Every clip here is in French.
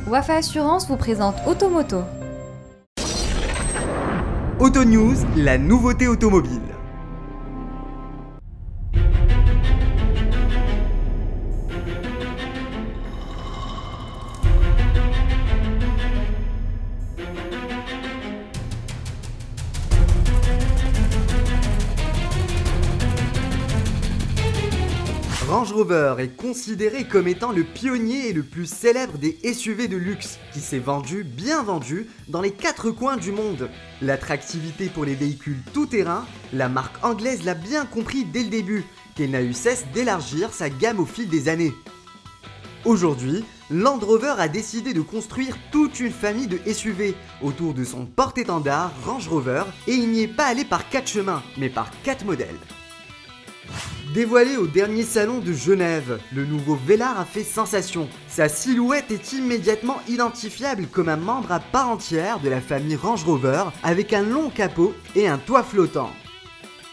Wafa Assurance vous présente Automoto. Auto News, la nouveauté automobile. Range Rover est considéré comme étant le pionnier et le plus célèbre des SUV de luxe, qui s'est bien vendu, dans les 4 coins du monde. L'attractivité pour les véhicules tout-terrain, la marque anglaise l'a bien compris dès le début, qu'elle n'a eu cesse d'élargir sa gamme au fil des années. Aujourd'hui, Land Rover a décidé de construire toute une famille de SUV autour de son porte-étendard Range Rover, et il n'y est pas allé par 4 chemins, mais par 4 modèles. Dévoilé au dernier salon de Genève, le nouveau Velar a fait sensation. Sa silhouette est immédiatement identifiable comme un membre à part entière de la famille Range Rover, avec un long capot et un toit flottant.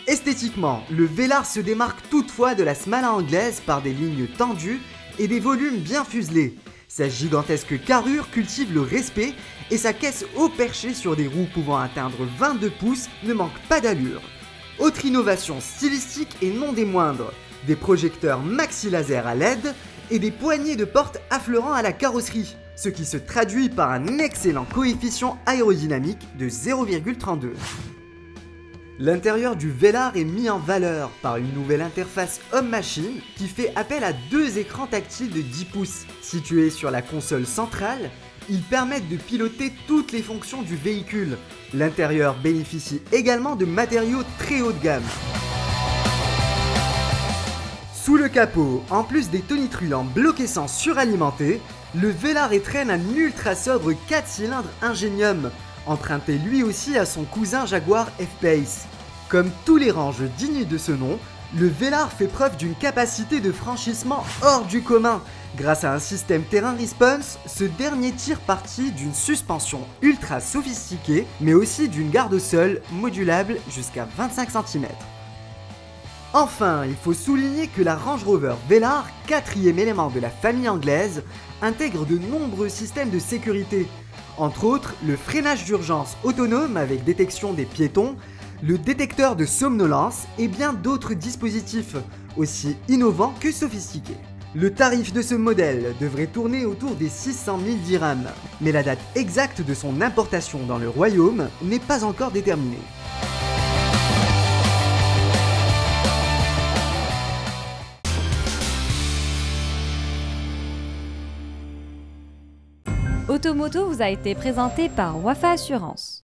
Esthétiquement, le Velar se démarque toutefois de la Smala anglaise par des lignes tendues et des volumes bien fuselés. Sa gigantesque carrure cultive le respect et sa caisse haut perchée sur des roues pouvant atteindre 22 pouces ne manque pas d'allure. Autre innovation stylistique et non des moindres, des projecteurs maxi laser à LED et des poignées de porte affleurant à la carrosserie, ce qui se traduit par un excellent coefficient aérodynamique de 0,32. L'intérieur du Velar est mis en valeur par une nouvelle interface homme-machine qui fait appel à 2 écrans tactiles de 10 pouces. Situés sur la console centrale, ils permettent de piloter toutes les fonctions du véhicule. L'intérieur bénéficie également de matériaux très haut de gamme. Sous le capot, en plus des tonitruants bloc essence suralimentés, le Velar étraîne un ultra sobre 4 cylindres Ingenium, emprunté lui aussi à son cousin Jaguar F-Pace. Comme tous les ranges dignes de ce nom, le Velar fait preuve d'une capacité de franchissement hors du commun. Grâce à un système terrain response, ce dernier tire parti d'une suspension ultra sophistiquée, mais aussi d'une garde au sol modulable jusqu'à 25 cm. Enfin, il faut souligner que la Range Rover Velar, 4e élément de la famille anglaise, intègre de nombreux systèmes de sécurité. Entre autres, le freinage d'urgence autonome avec détection des piétons, le détecteur de somnolence et bien d'autres dispositifs, aussi innovants que sophistiqués. Le tarif de ce modèle devrait tourner autour des 600 000 dirhams, mais la date exacte de son importation dans le royaume n'est pas encore déterminée. Automoto vous a été présenté par Wafa Assurance.